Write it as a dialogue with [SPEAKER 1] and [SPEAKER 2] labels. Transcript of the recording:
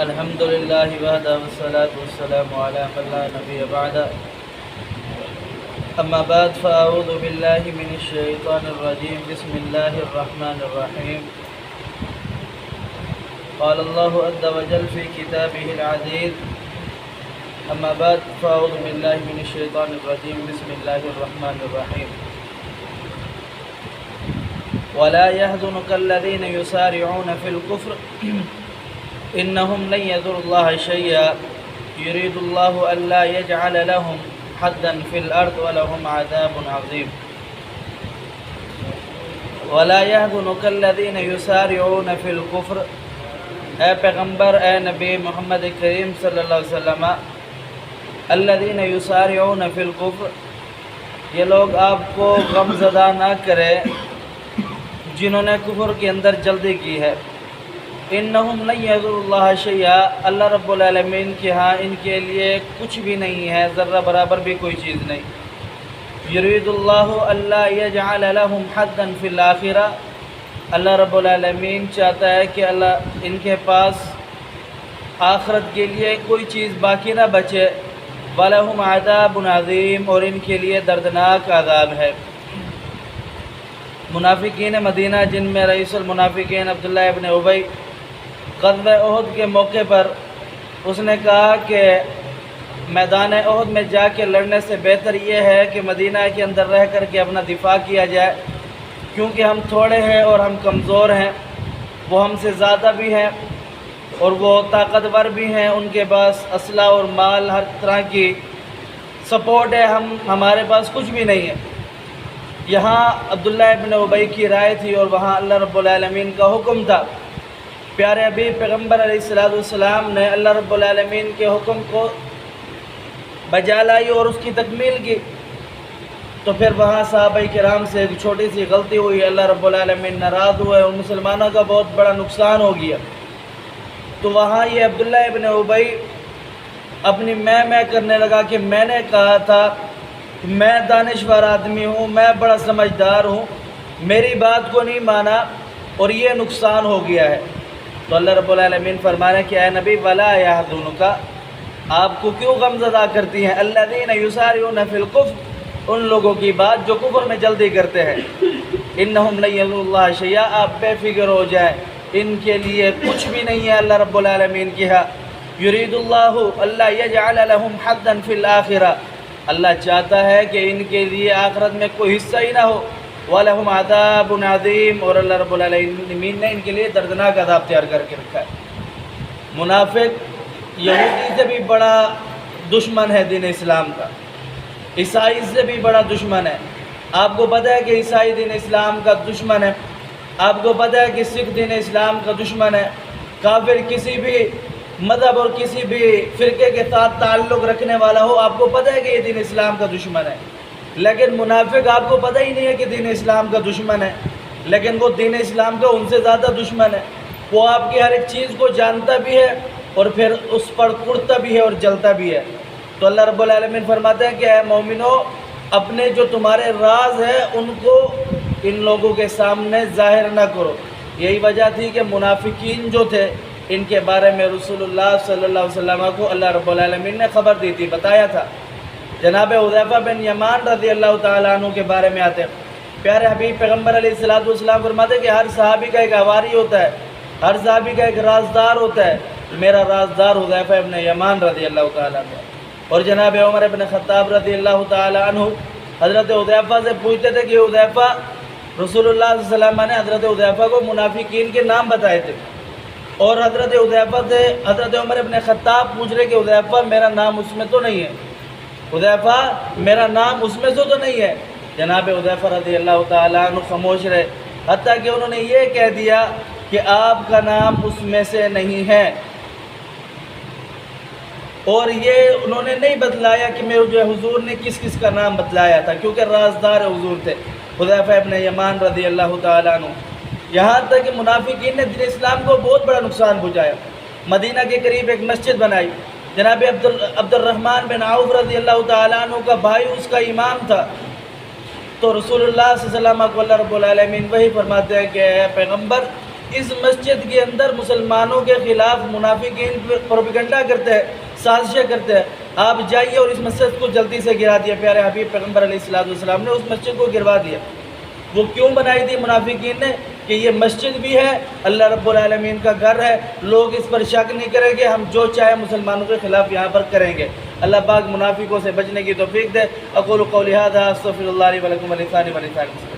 [SPEAKER 1] الحمد لله وحده والصلاة والسلام على من لا نبي بعده. أما بعد فأعوذ بالله من الشيطان الرجيم. بسم الله الرحمن الرحيم. قال الله عز وجل في كتابه العزيز. أما بعد فأعوذ بالله من الشيطان الرجيم. بسم الله الرحمن الرحيم. ولا يحزنك الذين يسارعون في الكفر إنهم لن يضروا الله شيئا يريد الله ألا يجعل لهم حدا في الأرض ولهم عذاب عظيم. ولا يحزنك الذين يسارعون في الكفر، اے پیغمبر، اے نبی محمد کریم صلی اللہ علیہ وسلم، الذین یسارعون فی الکفر، یہ لوگ آپ کو غم زدہ نہ کرے جنہوں نے کفر کے اندر جلدی کی ہے. انہم لن یضروا اللہ شیئا، اللہ رب العالمین کے ہاں ان کے لیے کچھ بھی نہیں ہے، ذرہ برابر بھی کوئی چیز نہیں. یرید اللہ الا یجعل لهم حدا فی الآخرہ، اللہ رب العالمین چاہتا ہے کہ اللہ ان کے پاس آخرت کے لیے کوئی چیز باقی نہ بچے. وَلَهُمْ عَذَابٌ عَظِيمٌ، اور ان کے لیے دردناک عذاب ہے. منافقین مدینہ جن میں رئیس المنافقین عبداللہ ابن ابی، غزوہ احد کے موقع پر اس نے کہا کہ میدان احد میں جا کے لڑنے سے بہتر یہ ہے کہ مدینہ کے اندر رہ کر کے اپنا دفاع کیا جائے، کیونکہ ہم تھوڑے ہیں اور ہم کمزور ہیں، وہ ہم سے زیادہ بھی ہیں اور وہ طاقتور بھی ہیں، ان کے پاس اسلحہ اور مال ہر طرح کی سپورٹ ہے، ہمارے پاس کچھ بھی نہیں ہے. یہاں عبداللہ ابن ابی کی رائے تھی اور وہاں اللہ رب العالمین کا حکم تھا. پیارے حبیب پیغمبر علیہ السلام نے اللہ رب العالمین کے حکم کو بجا لائی اور اس کی تکمیل کی. تو پھر وہاں صحابہ کرام سے ایک چھوٹی سی غلطی ہوئی، اللہ رب العالمین ناراض ہوئے اور مسلمانوں کا بہت بڑا نقصان ہو گیا. تو وہاں یہ عبداللہ ابن ابی اپنی میں کرنے لگا کہ میں نے کہا تھا میں دانشور آدمی ہوں، میں بڑا سمجھدار ہوں، میری بات کو نہیں مانا اور یہ نقصان ہو گیا ہے. تو اللہ رب العالمین فرما رہے ہیں کہ اے نبی ولا یحزنک، آپ کو کیوں غم زدہ کرتی ہیں الذین یسارعون فی الکفر، ان لوگوں کی بات جو کفر میں جلدی کرتے ہیں. انہم لن یضروا اللہ شیئا، آپ بے فکر ہو جائیں، ان کے لیے کچھ بھی نہیں ہے اللہ رب العالمین کی ہاں. یرید اللہ الا یجعل لهم حدا فی الآخرہ، اللہ چاہتا ہے کہ ان کے لیے آخرت میں کوئی حصہ ہی نہ ہو. وَلَهُمْ عَذَابٌ عَظِيمٌ، اور اللہ رب العالمین نے ان کے لیے دردناک عذاب تیار کر کے رکھا ہے. منافق یہودی سے بھی بڑا دشمن ہے دین اسلام کا، عیسائی سے بھی بڑا دشمن ہے. آپ کو پتہ ہے کہ عیسائی دین اسلام کا دشمن ہے، آپ کو پتہ ہے کہ سکھ دین اسلام کا دشمن ہے. کافر کسی بھی مذہب اور کسی بھی فرقے کے ساتھ تعلق رکھنے والا ہو، آپ کو پتہ ہے کہ یہ دین اسلام کا دشمن ہے. لیکن منافق آپ کو پتہ ہی نہیں ہے کہ دین اسلام کا دشمن ہے، لیکن وہ دین اسلام کا ان سے زیادہ دشمن ہے. وہ آپ کی ہر ایک چیز کو جانتا بھی ہے اور پھر اس پر کڑتا بھی ہے اور جلتا بھی ہے. تو اللہ رب العالمین فرماتے ہیں کہ اے مومنو، اپنے جو تمہارے راز ہے ان کو ان لوگوں کے سامنے ظاہر نہ کرو. یہی وجہ تھی کہ منافقین جو تھے ان کے بارے میں رسول اللہ صلی اللہ علیہ وسلم کو اللہ رب العالمین نے خبر دی تھی، بتایا تھا. جناب حذیفہ بن یمان رضی اللہ تعالیٰ عنہ کے بارے میں آتے ہیں. پیارے حبیب پیغمبر علیہ السلام فرماتے ہیں کہ ہر صحابی کا ایک حواری ہوتا ہے، ہر صحابی کا ایک رازدار ہوتا ہے. میرا رازدار حذیفہ بن یمان رضی اللہ تعالیٰ عنہ. اور جناب عمر بن خطاب رضی اللہ تعالیٰ عنہ حضرت حذیفہ سے پوچھتے تھے کہ حذیفہ، رسول اللہ صلی اللہ علیہ وسلم نے حضرت حذیفہ کو منافقین کے نام بتائے تھے، اور حضرت حذیفہ سے حضرت عمر بن خطاب پوچھ رہے کہ حذیفہ میرا نام اس میں تو نہیں ہے، حذیفہ میرا نام اس میں سے تو نہیں ہے. جناب حذیفہ رضی اللہ تعالیٰ عنہ خاموش رہے، حتیٰ کہ انہوں نے یہ کہہ دیا کہ آپ کا نام اس میں سے نہیں ہے. اور یہ انہوں نے نہیں بتلایا کہ میں جو حضور نے کس کس کا نام بتلایا تھا، کیونکہ رازدار حضور تھے حذیفہ ابن یمان رضی اللہ تعالیٰ عنہ. یہاں تک کہ منافقین نے دین اسلام کو بہت بڑا نقصان پہنچایا. مدینہ کے قریب ایک مسجد بنائی، جناب عبد الرحمن بن عوف رضی اللہ تعالیٰ عنہ کا بھائی اس کا امام تھا. تو رسول اللہ صلی اللہ علیہ وسلم کو اللہ رب العالمین وہی فرماتے ہیں کہ اے پیغمبر، اس مسجد کے اندر مسلمانوں کے خلاف منافقین پروپیگنڈا کرتے ہیں، سازشیں کرتے ہیں۔ آپ جائیے اور اس مسجد کو جلدی سے گرا دیا۔ پیارے حبیب پیغمبر علیہ السلام نے اس مسجد کو گروا دیا۔ وہ کیوں بنائی تھی منافقین نے؟ کہ یہ مسجد بھی ہے، اللہ رب العالمین کا گھر ہے، لوگ اس پر شک نہیں کریں گے، ہم جو چاہے مسلمانوں کے خلاف یہاں پر کریں گے۔ اللہ پاک منافقوں سے بچنے کی توفیق دے۔ اقول قولی ھذا استغفر اللہ لی ولکم ولسائر المسلمین۔